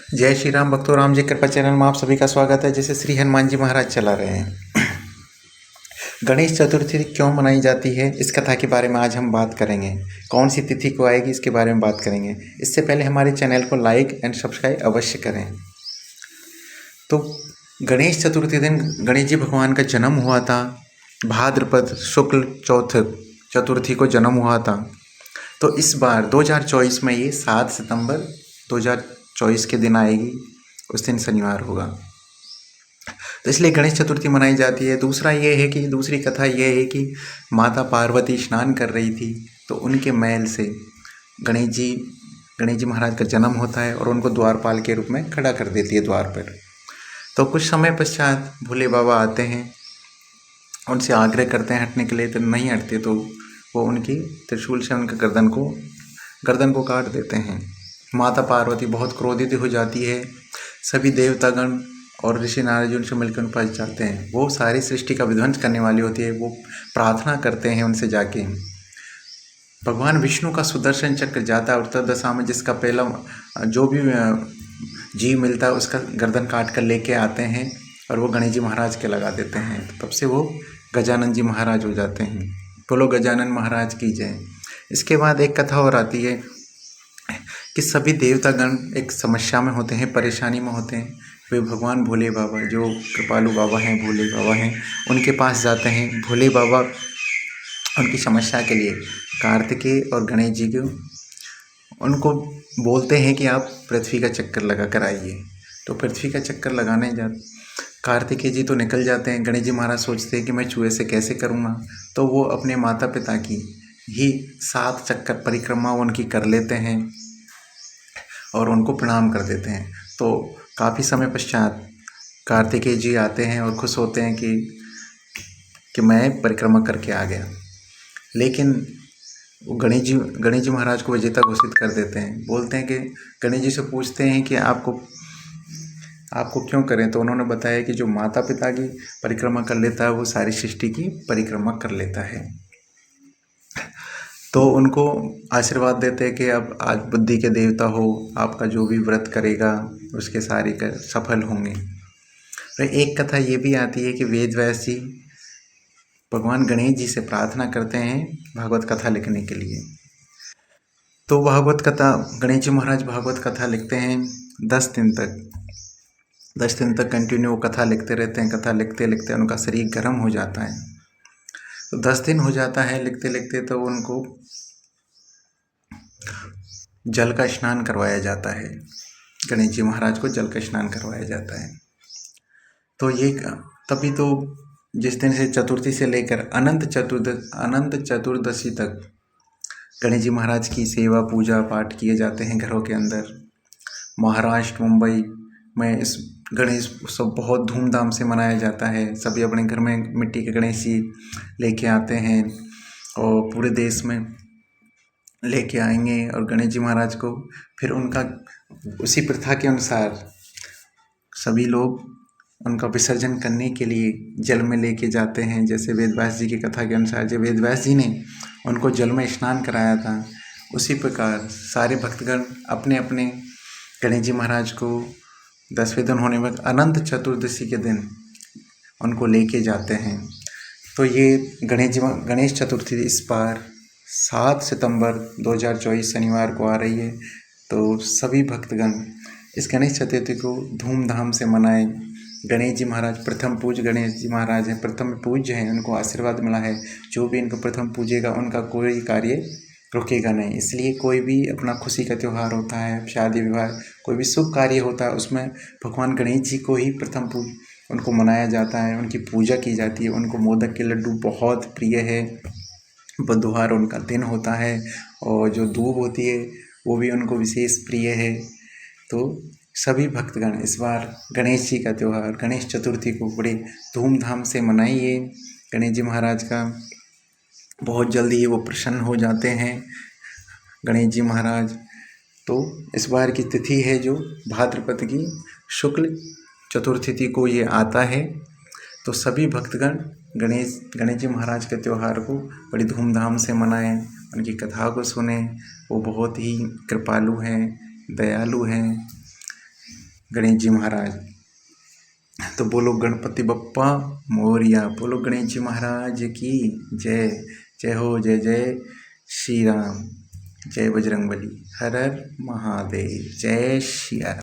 जय श्री राम भक्तों, राम जी कृपा चैनल में आप सभी का स्वागत है। जैसे श्री हनुमान जी महाराज चला रहे हैं। गणेश चतुर्थी क्यों मनाई जाती है, इस कथा के बारे में आज हम बात करेंगे। कौन सी तिथि को आएगी, इसके बारे में बात करेंगे। इससे पहले हमारे चैनल को लाइक एंड सब्सक्राइब अवश्य करें। तो गणेश चतुर्थी दिन गणेश जी भगवान का जन्म हुआ था। भाद्रपद शुक्ल चौथ चतुर्थी को जन्म हुआ था। तो इस बार 2024 में ये 7 सितंबर 2024 के दिन आएगी। उस दिन शनिवार होगा, तो इसलिए गणेश चतुर्थी मनाई जाती है। दूसरी कथा ये है कि माता पार्वती स्नान कर रही थी, तो उनके मैल से गणेश जी महाराज का जन्म होता है और उनको द्वारपाल के रूप में खड़ा कर देती है द्वार पर। तो कुछ समय पश्चात भोले बाबा आते हैं, उनसे आग्रह करते हैं हटने के लिए, तो नहीं हटते। तो वो उनकी त्रिशूल से उनके गर्दन को काट देते हैं। माता पार्वती बहुत क्रोधित हो जाती है। सभी देवतागण और ऋषि नारद जी उनसे मिलकर उन पास जाते हैं। वो सारी सृष्टि का विध्वंस करने वाली होती है। वो प्रार्थना करते हैं उनसे जाके। भगवान विष्णु का सुदर्शन चक्र जाता है उत्तर दिशा में, जिसका पहला जो भी जीव मिलता है उसका गर्दन काट कर लेके आते हैं और वो गणेश जी महाराज के लगा देते हैं। तो तब से वो गजानन जी महाराज हो जाते हैं। बोलो गजानन महाराज की जय। इसके बाद एक कथा और आती है कि सभी देवतागण एक समस्या में होते हैं, परेशानी में होते हैं। वे भगवान भोले बाबा, जो कृपालु बाबा हैं, भोले बाबा हैं, उनके पास जाते हैं। भोले बाबा उनकी समस्या के लिए कार्तिकेय और गणेश जी को उनको बोलते हैं कि आप पृथ्वी का चक्कर लगा कर आइए। तो पृथ्वी का चक्कर लगाने कार्तिकेय जी तो निकल जाते हैं। गणेश जी महाराज सोचते हैं कि मैं चूहे से कैसे करूँगा। तो वो अपने माता पिता की ही 7 चक्कर परिक्रमा उनकी कर लेते हैं और उनको प्रणाम कर देते हैं। तो काफ़ी समय पश्चात कार्तिकेय जी आते हैं और खुश होते हैं कि मैं परिक्रमा करके आ गया। लेकिन वो गणेश जी महाराज को विजेता घोषित कर देते हैं। बोलते हैं कि गणेश जी से पूछते हैं कि आपको क्यों करें। तो उन्होंने बताया कि जो माता पिता की परिक्रमा कर लेता है वो सारी सृष्टि की परिक्रमा कर लेता है। तो उनको आशीर्वाद देते हैं कि अब आज बुद्धि के देवता हो, आपका जो भी व्रत करेगा उसके सारे सफल होंगे। तो एक कथा ये भी आती है कि वेद व्यास जी भगवान गणेश जी से प्रार्थना करते हैं भागवत कथा लिखने के लिए। तो गणेश जी महाराज भागवत कथा लिखते हैं 10 दिन तक कंटिन्यू वो कथा लिखते रहते हैं। कथा लिखते लिखते उनका शरीर गर्म हो जाता है। तो 10 दिन हो जाता है लिखते लिखते, तो उनको जल का स्नान करवाया जाता है। गणेश जी महाराज को जल का स्नान करवाया जाता है। तो ये तभी तो जिस दिन से चतुर्थी से लेकर अनंत चतुर्दशी तक गणेश जी महाराज की सेवा पूजा पाठ किए जाते हैं घरों के अंदर। महाराष्ट्र मुंबई में इस गणेश उत्सव बहुत धूमधाम से मनाया जाता है। सभी अपने घर में मिट्टी के गणेश जी लेके आते हैं और पूरे देश में लेके आएंगे और गणेश जी महाराज को फिर उनका उसी प्रथा के अनुसार सभी लोग उनका विसर्जन करने के लिए जल में लेके जाते हैं। जैसे वेदव्यास जी की कथा के अनुसार जब वेदव्यास जी ने उनको जल में स्नान कराया था, उसी प्रकार सारे भक्तगण अपने अपने गणेश जी महाराज को 10वें दिन होने में अनंत चतुर्दशी के दिन उनको लेके जाते हैं। तो ये गणेश चतुर्थी इस बार 7 सितंबर 2024 शनिवार को आ रही है। तो सभी भक्तगण इस गणेश चतुर्थी को धूमधाम से मनाएं। गणेश जी महाराज प्रथम पूज्य गणेश जी महाराज हैं, प्रथम पूज्य हैं। उनको आशीर्वाद मिला है, जो भी इनको प्रथम पूजेगा उनका कोई कार्य रुकेगा नहीं। इसलिए कोई भी अपना खुशी का त्यौहार होता है, शादी विवाह, कोई भी शुभ कार्य होता है, उसमें भगवान गणेश जी को ही प्रथम उनको मनाया जाता है, उनकी पूजा की जाती है। उनको मोदक के लड्डू बहुत प्रिय है। बुधवार उनका दिन होता है और जो दूब होती है वो भी उनको विशेष प्रिय है। तो सभी भक्तगण इस बार गणेश जी का त्यौहार गणेश चतुर्थी को बड़े धूमधाम से मनाइए। गणेश जी महाराज का बहुत जल्दी ही वो प्रसन्न हो जाते हैं गणेश जी महाराज। तो इस बार की तिथि है जो भाद्रपद की शुक्ल चतुर्थी को ये आता है। तो सभी भक्तगण गणेश जी महाराज के त्यौहार को बड़ी धूमधाम से मनाएं, उनकी कथा को सुनें। वो बहुत ही कृपालु हैं, दयालु हैं। गणेश जी महाराज। तो बोलो गणपति बप्पा मोरिया, बोलो गणेश जी महाराज की जय। जय हो, जय जय श्री राम, जय बजरंगबली, हर हर महादेव, जय श्री राम।